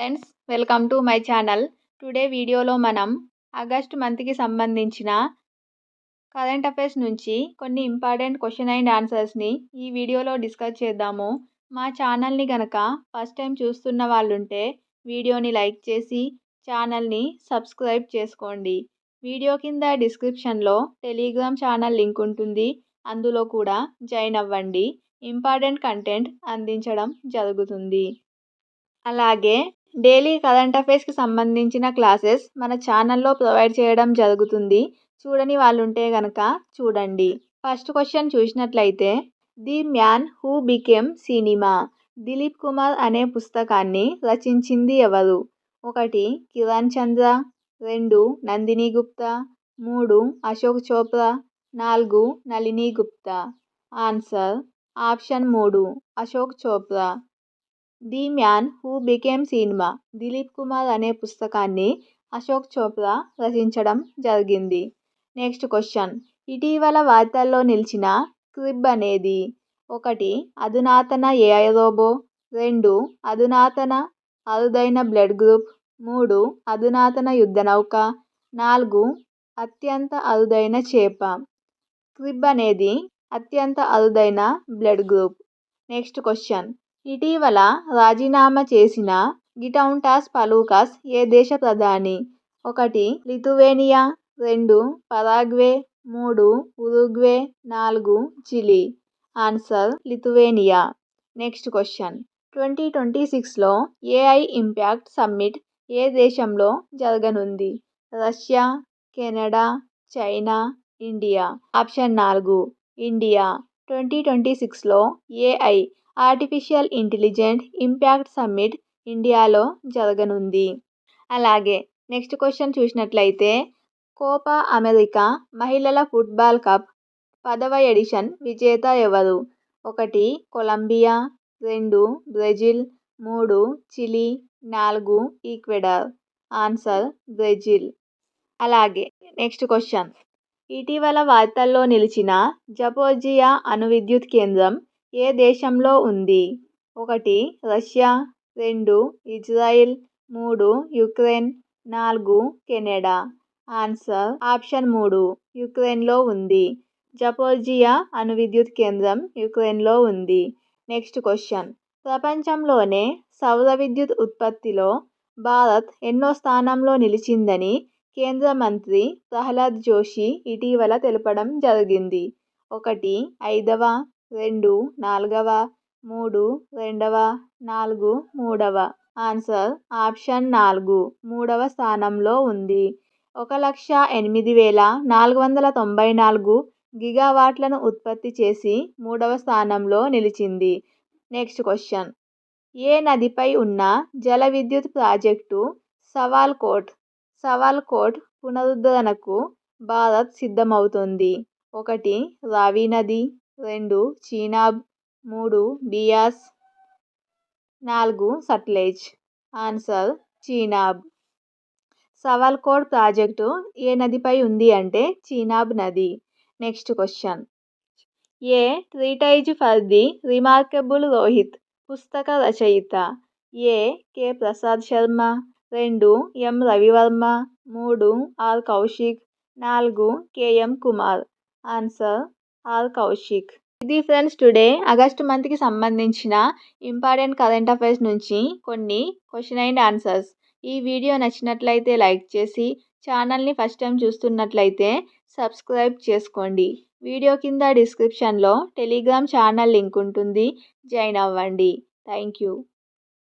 Friends, welcome to my channel. Today వీడియోలో మనం August మంత్కి సంబంధించిన కరెంట్ అఫైర్స్ నుంచి కొన్ని ఇంపార్టెంట్ క్వశ్చన్ అండ్ ఆన్సర్స్ని ఈ వీడియోలో డిస్కస్ చేద్దాము. మా ఛానల్ని కనుక ఫస్ట్ టైం చూస్తున్న వాళ్ళుంటే వీడియోని లైక్ చేసి ఛానల్ని సబ్స్క్రైబ్ చేసుకోండి. వీడియో కింద డిస్క్రిప్షన్లో టెలిగ్రామ్ ఛానల్ లింక్ ఉంటుంది. అందులో కూడా జాయిన్ అవ్వండి. ఇంపార్టెంట్ కంటెంట్ అందించడం జరుగుతుంది. అలాగే డైలీ కరెంట్ అఫైర్స్కి సంబంధించిన క్లాసెస్ మన ఛానల్లో ప్రొవైడ్ చేయడం జరుగుతుంది. చూడని వాళ్ళు ఉంటే కనుక చూడండి. ఫస్ట్ క్వశ్చన్ చూసినట్లయితే, the man who became cinema Dilip Kumar అనే పుస్తకాన్ని రచించింది ఎవరు? 1 కిరణ్ చంద్ర, 2 Nandini Gupta, 3 Ashok Chopra, 4 Nalini Gupta. Answer option 3 Ashok Chopra. The man who became cinema Dilip Kumar అనే పుస్తకాన్ని అశోక్ చోప్రా రచించడం జరిగింది. నెక్స్ట్ క్వశ్చన్, ఇటీవల వార్తల్లో నిలిచిన క్రిబ్ అనేది? 1 అధునాతన ఏఐ రోబో, 2 అధునాతన అరుదైన బ్లడ్ గ్రూప్, 3 అధునాతన యుద్ధ నౌక, 4 అత్యంత అరుదైన చేప. క్రిబ్ అనేది అత్యంత అరుదైన బ్లడ్ గ్రూప్. నెక్స్ట్ క్వశ్చన్, ఇటీవల రాజీనామా చేసిన గిటౌంటాస్ పలూకాస్ ఏ దేశ ప్రధాని? 1 Lithuania, 2 Paraguay, 3 Uruguay, 4 Chile. Answer Lithuania. Next question, 2026లో ఏఐ ఇంపాక్ట్ సమ్మిట్ ఏ దేశంలో జరగనుంది? Russia, Canada, China, India. Option 4 India. 2026లో AI artificial intelligent impact summit ఇండియాలో జరగనుంది. అలాగే నెక్స్ట్ క్వశ్చన్ చూసినట్లయితే, కోపా అమెరికా మహిళల ఫుట్బాల్ కప్ 10వ ఎడిషన్ విజేత ఎవరు? 1 Colombia, 2 Brazil, 3 Chile, 4 Ecuador. Answer Brazil. అలాగే నెక్స్ట్ క్వశ్చన్, ఇటీవల వార్తల్లో నిలిచిన జపోర్జియా అణు విద్యుత్ కేంద్రం ఏ దేశంలో ఉంది? 1 Russia, 2 Israel, 3 Ukraine, 4 Canada. Answer option 3 యుక్రెయిన్లో ఉంది. జపోర్జియా అణు విద్యుత్ కేంద్రం యుక్రెయిన్లో ఉంది. నెక్స్ట్ క్వశ్చన్, ప్రపంచంలోనే సౌర విద్యుత్ ఉత్పత్తిలో భారత్ ఎన్నో స్థానంలో నిలిచిందని కేంద్ర మంత్రి ప్రహ్లాద్ జోషి ఇటీవల తెలపడం జరిగింది? 1 5వ, 2 4వ, 3 2వ, 4 3వ. ఆన్సర్ ఆప్షన్ 4 3వ స్థానంలో ఉంది. 1,08,494 గిగావాట్లను ఉత్పత్తి చేసి 3వ స్థానంలో నిలిచింది. నెక్స్ట్ క్వశ్చన్, ఏ నదిపై ఉన్న జల విద్యుత్ ప్రాజెక్టు సవాల్కోట్ పునరుద్ధరణకు భారత్ సిద్ధమవుతోంది? 1 రావి నది, 2 చీనాబ్, 3 బియాస్, 4 సట్లెజ్. ఆన్సర్ చీనాబ్. సవాల్కోట్ ప్రాజెక్టు ఏ నదిపై ఉంది అంటే చీనాబ్ నది. Next question, a treatise for the remarkable Rohit పుస్తక రచయిత? A K Prasad Sharma, 2 M Ravi Varma, 3 R Kaushik, 4 KM Kumar. Answer R Kaushik. ఇది ఫ్రెండ్స్ టుడే ఆగస్ట్ మంత్కి సంబంధించిన ఇంపార్టెంట్ కరెంట్ అఫైర్స్ నుంచి కొన్ని క్వశ్చన్ అండ్ ఆన్సర్స్. ఈ వీడియో నచ్చినట్లయితే లైక్ చేసి ఛానల్ని ఫస్ట్ టైం చూస్తున్నట్లయితే సబ్స్క్రైబ్ చేసుకోండి. వీడియో కింద డిస్క్రిప్షన్లో టెలిగ్రామ్ ఛానల్ లింక్ ఉంటుంది. జాయిన్ అవ్వండి. Thank you.